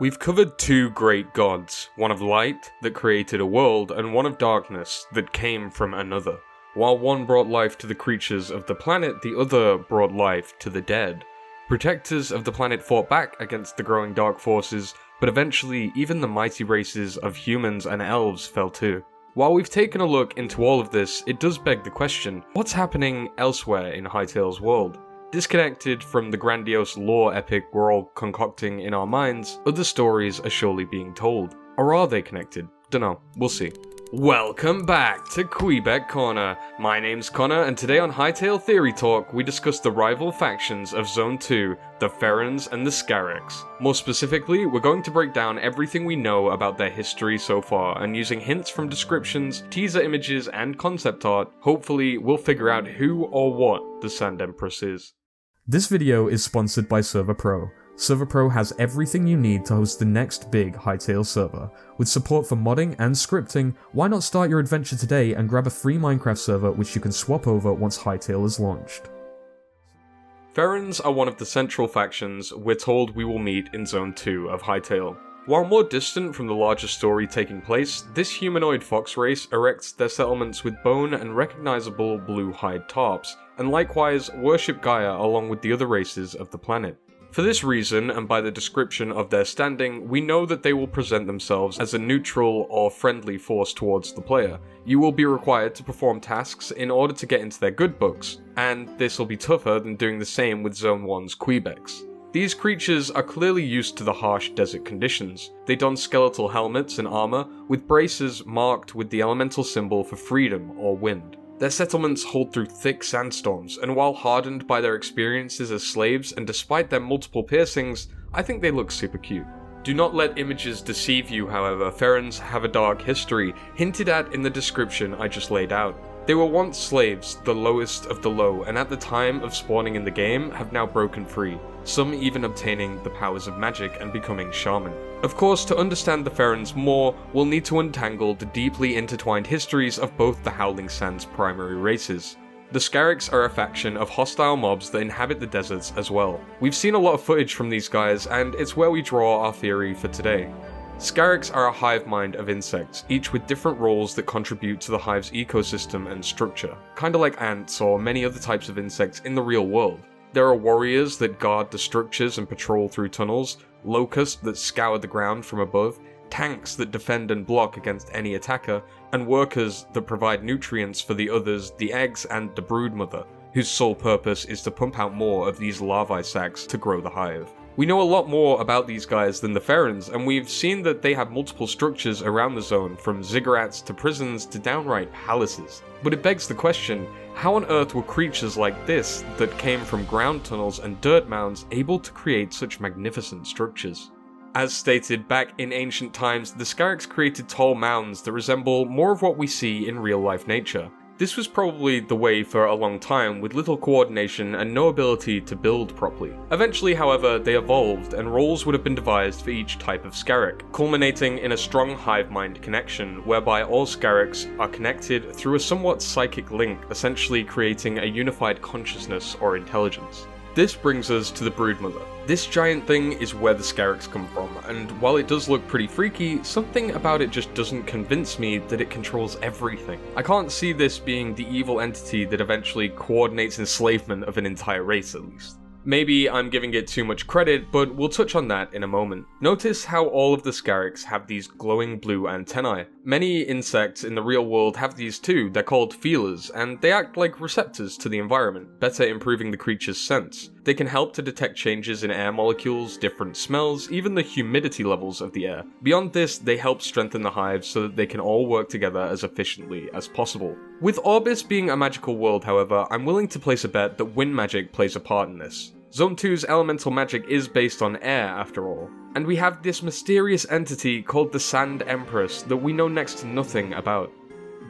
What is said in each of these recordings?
We've covered two great gods, one of light that created a world and one of darkness that came from another. While one brought life to the creatures of the planet, the other brought life to the dead. Protectors of the planet fought back against the growing dark forces, but eventually even the mighty races of humans and elves fell too. While we've taken a look into all of this, it does beg the question, what's happening elsewhere in Hytale's world? Disconnected from the grandiose lore epic we're all concocting in our minds, other stories are surely being told. Or are they connected? Dunno, we'll see. Welcome back to Kweebec Corner. My name's Connor, and today on Hytale Theory Talk, we discuss the rival factions of Zone 2, the Ferans and the Skaraks. More specifically, we're going to break down everything we know about their history so far, and using hints from descriptions, teaser images, and concept art, hopefully we'll figure out who or what the Sand Empress is. This video is sponsored by Server Pro. Server Pro has everything you need to host the next big Hytale server. With support for modding and scripting, why not start your adventure today and grab a free Minecraft server which you can swap over once Hytale is launched. Ferans are one of the central factions we're told we will meet in Zone 2 of Hytale. While more distant from the larger story taking place, this humanoid fox race erects their settlements with bone and recognizable blue hide tarps, and likewise worship Gaia along with the other races of the planet. For this reason, and by the description of their standing, we know that they will present themselves as a neutral or friendly force towards the player. You will be required to perform tasks in order to get into their good books, and this will be tougher than doing the same with Zone 1's Kweebecs. These creatures are clearly used to the harsh desert conditions. They don skeletal helmets and armor, with braces marked with the elemental symbol for freedom or wind. Their settlements hold through thick sandstorms, and while hardened by their experiences as slaves and despite their multiple piercings, I think they look super cute. Do not let images deceive you, however. Ferans have a dark history, hinted at in the description I just laid out. They were once slaves, the lowest of the low, and at the time of spawning in the game have now broken free, some even obtaining the powers of magic and becoming shaman. Of course, to understand the Ferans more, we'll need to untangle the deeply intertwined histories of both the Howling Sands' primary races. The Skaraks are a faction of hostile mobs that inhabit the deserts as well. We've seen a lot of footage from these guys, and it's where we draw our theory for today. Skaraks are a hive mind of insects, each with different roles that contribute to the hive's ecosystem and structure, kinda like ants or many other types of insects in the real world. There are warriors that guard the structures and patrol through tunnels, locusts that scour the ground from above, tanks that defend and block against any attacker, and workers that provide nutrients for the others, the eggs and the broodmother, whose sole purpose is to pump out more of these larvae sacs to grow the hive. We know a lot more about these guys than the Ferans, and we've seen that they have multiple structures around the zone, from ziggurats to prisons to downright palaces. But it begs the question, how on earth were creatures like this, that came from ground tunnels and dirt mounds, able to create such magnificent structures? As stated back in ancient times, the Skaraks created tall mounds that resemble more of what we see in real-life nature. This was probably the way for a long time, with little coordination and no ability to build properly. Eventually, however, they evolved, and roles would have been devised for each type of Skarak, culminating in a strong hive-mind connection, whereby all Skaraks are connected through a somewhat psychic link, essentially creating a unified consciousness or intelligence. This brings us to the broodmother. This giant thing is where the Skaraks come from, and while it does look pretty freaky, something about it just doesn't convince me that it controls everything. I can't see this being the evil entity that eventually coordinates enslavement of an entire race, at least. Maybe I'm giving it too much credit, but we'll touch on that in a moment. Notice how all of the Skaraks have these glowing blue antennae. Many insects in the real world have these too. They're called feelers, and they act like receptors to the environment, better improving the creature's sense. They can help to detect changes in air molecules, different smells, even the humidity levels of the air. Beyond this, they help strengthen the hive so that they can all work together as efficiently as possible. With Orbis being a magical world, however, I'm willing to place a bet that wind magic plays a part in this. Zone 2's elemental magic is based on air, after all. And we have this mysterious entity called the Sand Empress that we know next to nothing about.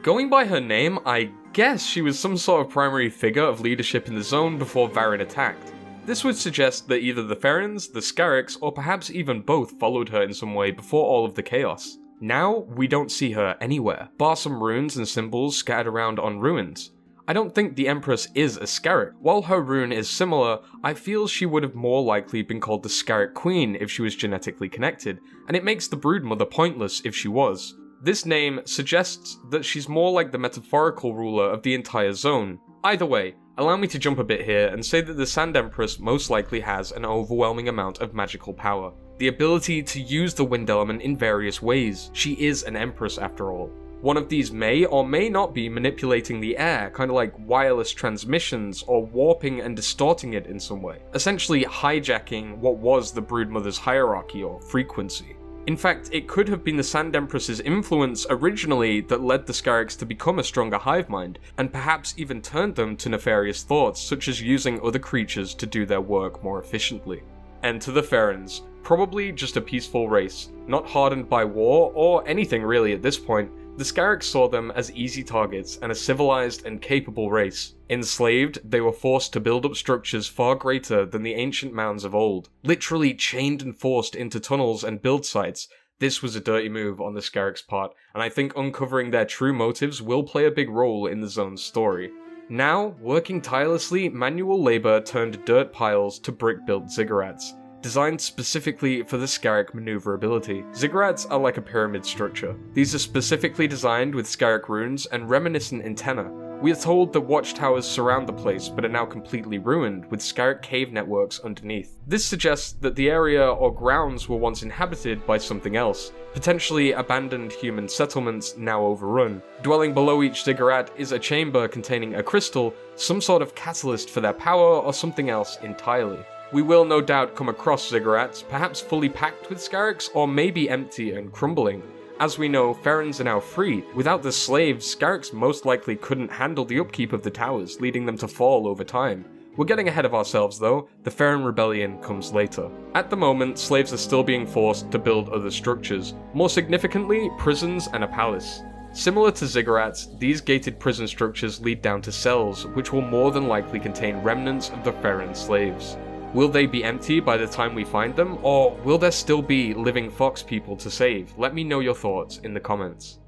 Going by her name, I guess she was some sort of primary figure of leadership in the zone before Varren attacked. This would suggest that either the Ferans, the Skaraks, or perhaps even both followed her in some way before all of the chaos. Now, we don't see her anywhere, bar some runes and symbols scattered around on ruins. I don't think the Empress is a Skarak. While her rune is similar, I feel she would have more likely been called the Skarak Queen if she was genetically connected, and it makes the Broodmother pointless if she was. This name suggests that she's more like the metaphorical ruler of the entire zone. Either way, allow me to jump a bit here and say that the Sand Empress most likely has an overwhelming amount of magical power. The ability to use the wind element in various ways. She is an Empress after all. One of these may or may not be manipulating the air, kind of like wireless transmissions, or warping and distorting it in some way. Essentially hijacking what was the Broodmother's hierarchy or frequency. In fact, it could have been the Sand Empress's influence originally that led the Skaraks to become a stronger hive mind, and perhaps even turned them to nefarious thoughts, such as using other creatures to do their work more efficiently. Enter the Ferans, probably just a peaceful race, not hardened by war or anything really at this point. The Skaraks saw them as easy targets and a civilized and capable race. Enslaved, they were forced to build up structures far greater than the ancient mounds of old. Literally chained and forced into tunnels and build sites. This was a dirty move on the Skaraks' part, and I think uncovering their true motives will play a big role in the zone's story. Now, working tirelessly, manual labor turned dirt piles to brick-built ziggurats, designed specifically for the Skarak maneuverability. Ziggurats are like a pyramid structure. These are specifically designed with Skarak runes and reminiscent antennae. We are told that watchtowers surround the place but are now completely ruined, with Skarak cave networks underneath. This suggests that the area or grounds were once inhabited by something else, potentially abandoned human settlements now overrun. Dwelling below each ziggurat is a chamber containing a crystal, some sort of catalyst for their power, or something else entirely. We will no doubt come across ziggurats, perhaps fully packed with Skaraks, or maybe empty and crumbling. As we know, Ferans are now free. Without the slaves, Skaraks most likely couldn't handle the upkeep of the towers, leading them to fall over time. We're getting ahead of ourselves though, the Ferran rebellion comes later. At the moment, slaves are still being forced to build other structures, more significantly, prisons and a palace. Similar to ziggurats, these gated prison structures lead down to cells, which will more than likely contain remnants of the Ferran slaves. Will they be empty by the time we find them, or will there still be living fox people to save? Let me know your thoughts in the comments.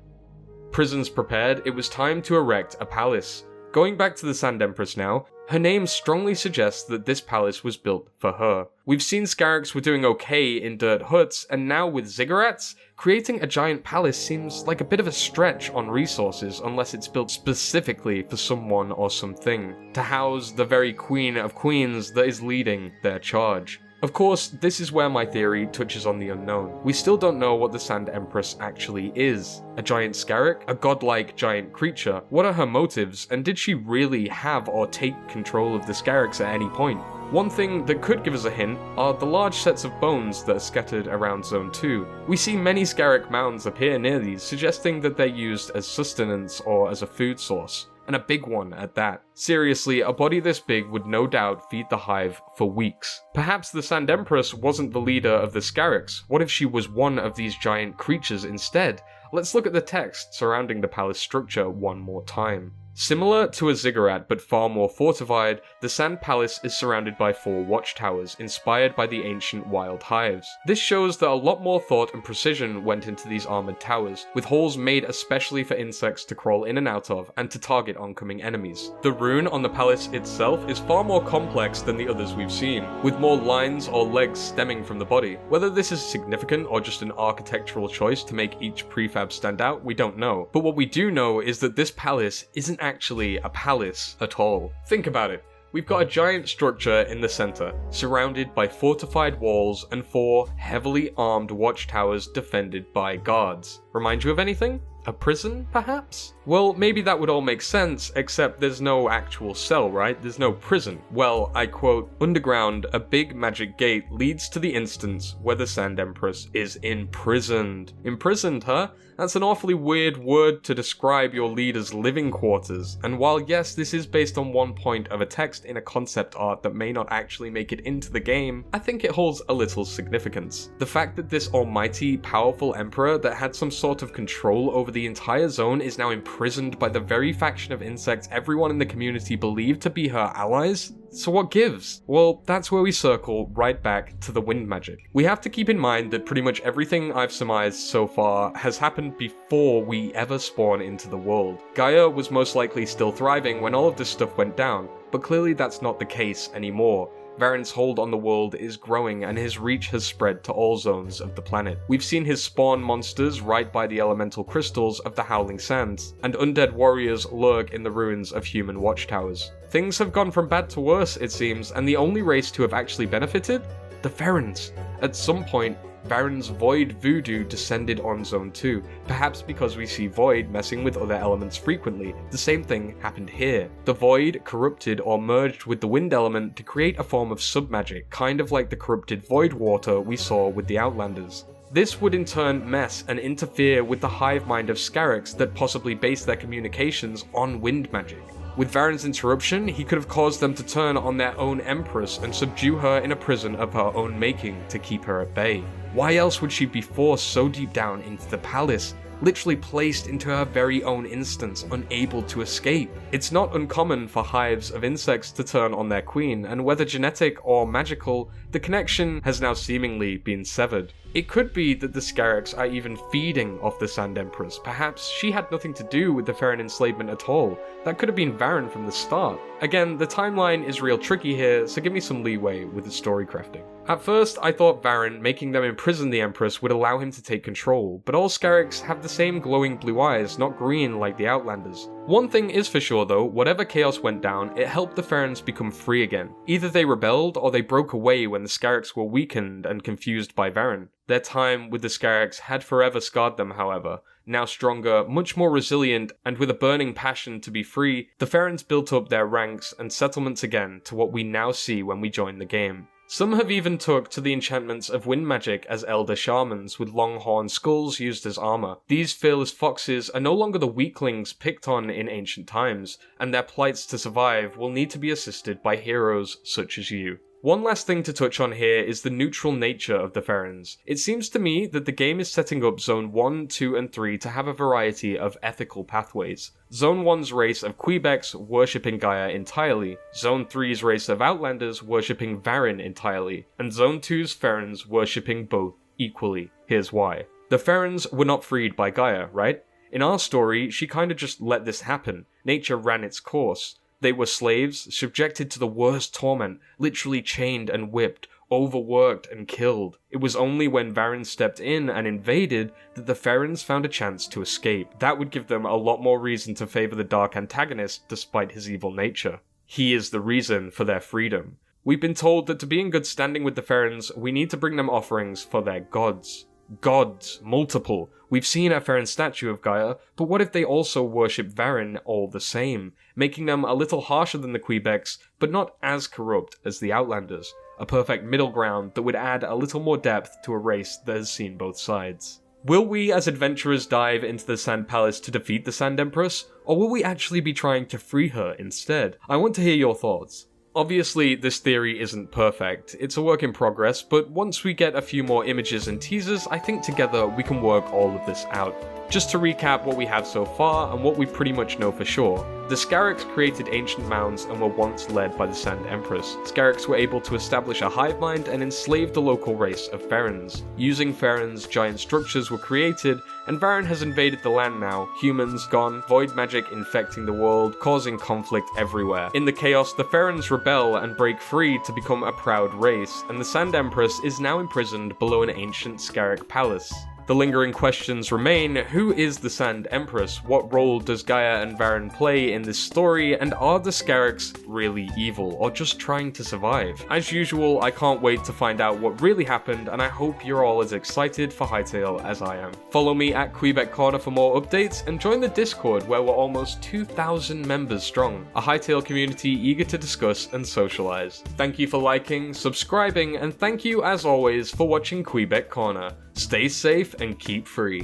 Prisons prepared, it was time to erect a palace. Going back to the Sand Empress now, her name strongly suggests that this palace was built for her. We've seen Skaraks were doing okay in dirt huts, and now with ziggurats, creating a giant palace seems like a bit of a stretch on resources unless it's built specifically for someone or something, to house the very queen of queens that is leading their charge. Of course, this is where my theory touches on the unknown. We still don't know what the Sand Empress actually is. A giant Skarak? A godlike giant creature? What are her motives, and did she really have or take control of the Skaraks at any point? One thing that could give us a hint are the large sets of bones that are scattered around Zone 2. We see many Skarak mounds appear near these, suggesting that they're used as sustenance or as a food source. And a big one at that. Seriously, a body this big would no doubt feed the hive for weeks. Perhaps the Sand Empress wasn't the leader of the Skaraks. What if she was one of these giant creatures instead? Let's look at the text surrounding the palace structure one more time. Similar to a ziggurat but far more fortified, the Sand Palace is surrounded by 4 watchtowers, inspired by the ancient wild hives. This shows that a lot more thought and precision went into these armoured towers, with holes made especially for insects to crawl in and out of, and to target oncoming enemies. The rune on the palace itself is far more complex than the others we've seen, with more lines or legs stemming from the body. Whether this is significant or just an architectural choice to make each prefab stand out, we don't know. But what we do know is that this palace isn't actually a palace at all. Think about it. We've got a giant structure in the center, surrounded by fortified walls and 4 heavily armed watchtowers defended by guards. Remind you of anything? A prison, perhaps? Well, maybe that would all make sense, except there's no actual cell, right? There's no prison. Well, I quote, "Underground, a big magic gate leads to the instance where the Sand Empress is imprisoned." Imprisoned, huh? That's an awfully weird word to describe your leader's living quarters, and while yes, this is based on one point of a text in a concept art that may not actually make it into the game, I think it holds a little significance. The fact that this almighty, powerful emperor that had some sort of control over the entire zone is now imprisoned by the very faction of insects everyone in the community believed to be her allies? So what gives? Well, that's where we circle right back to the wind magic. We have to keep in mind that pretty much everything I've surmised so far has happened before we ever spawn into the world. Gaia was most likely still thriving when all of this stuff went down, but clearly that's not the case anymore. Varen's hold on the world is growing and his reach has spread to all zones of the planet. We've seen his spawn monsters right by the elemental crystals of the Howling Sands, and undead warriors lurk in the ruins of human watchtowers. Things have gone from bad to worse, it seems, and the only race to have actually benefited? The Ferans. At some point, Varen's Void Voodoo descended on Zone 2, perhaps because we see Void messing with other elements frequently. The same thing happened here. The Void corrupted or merged with the wind element to create a form of submagic, kind of like the corrupted Void Water we saw with the Outlanders. This would in turn mess and interfere with the hive mind of Skaraks that possibly base their communications on wind magic. With Varen's interruption, he could have caused them to turn on their own Empress and subdue her in a prison of her own making to keep her at bay. Why else would she be forced so deep down into the palace, literally placed into her very own instance, unable to escape? It's not uncommon for hives of insects to turn on their queen, and whether genetic or magical, the connection has now seemingly been severed. It could be that the Skaraks are even feeding off the Sand Empress. Perhaps she had nothing to do with the Ferran enslavement at all. That could have been Varen from the start. Again, the timeline is real tricky here, so give me some leeway with the story crafting. At first, I thought Varen making them imprison the Empress would allow him to take control, but all Skaraks have the same glowing blue eyes, not green like the Outlanders. One thing is for sure though, whatever chaos went down, it helped the Ferans become free again. Either they rebelled, or they broke away when the Skaraks were weakened and confused by Varen. Their time with the Skaraks had forever scarred them, however. Now stronger, much more resilient, and with a burning passion to be free, the Ferans built up their ranks and settlements again to what we now see when we join the game. Some have even took to the enchantments of wind magic as elder shamans with long-horned skulls used as armor. These fearless foxes are no longer the weaklings picked on in ancient times, and their plights to survive will need to be assisted by heroes such as you. One last thing to touch on here is the neutral nature of the Ferans. It seems to me that the game is setting up Zone 1, 2, and 3 to have a variety of ethical pathways. Zone 1's race of Kweebecs worshipping Gaia entirely, Zone 3's race of Outlanders worshipping Varen entirely, and Zone 2's Ferans worshipping both equally. Here's why. The Ferans were not freed by Gaia, right? In our story, she kinda just let this happen. Nature ran its course. They were slaves, subjected to the worst torment, literally chained and whipped, overworked and killed. It was only when Varen stepped in and invaded that the Ferans found a chance to escape. That would give them a lot more reason to favor the dark antagonist despite his evil nature. He is the reason for their freedom. We've been told that to be in good standing with the Ferans, we need to bring them offerings for their gods. Gods, multiple. We've seen a Ferran statue of Gaia, but what if they also worship Varen all the same, making them a little harsher than the Kweebecs, but not as corrupt as the Outlanders? A perfect middle ground that would add a little more depth to a race that has seen both sides. Will we as adventurers dive into the Sand Palace to defeat the Sand Empress, or will we actually be trying to free her instead? I want to hear your thoughts. Obviously, this theory isn't perfect, it's a work in progress, but once we get a few more images and teasers, I think together we can work all of this out. Just to recap what we have so far, and what we pretty much know for sure. The Skaraks created ancient mounds and were once led by the Sand Empress. Skaraks were able to establish a hive mind and enslave the local race of Ferans. Using Ferans, giant structures were created, and Varen has invaded the land now. Humans gone, void magic infecting the world, causing conflict everywhere. In the chaos, the Ferans rebel and break free to become a proud race, and the Sand Empress is now imprisoned below an ancient Scarak palace. The lingering questions remain: who is the Sand Empress? What role does Gaia and Varen play in this story? And are the Skaraks really evil, or just trying to survive? As usual, I can't wait to find out what really happened, and I hope you're all as excited for Hytale as I am. Follow me at Kweebec Corner for more updates, and join the Discord where we're almost 2,000 members strong. A Hytale community eager to discuss and socialize. Thank you for liking, subscribing, and thank you as always for watching Kweebec Corner. Stay safe and keep free.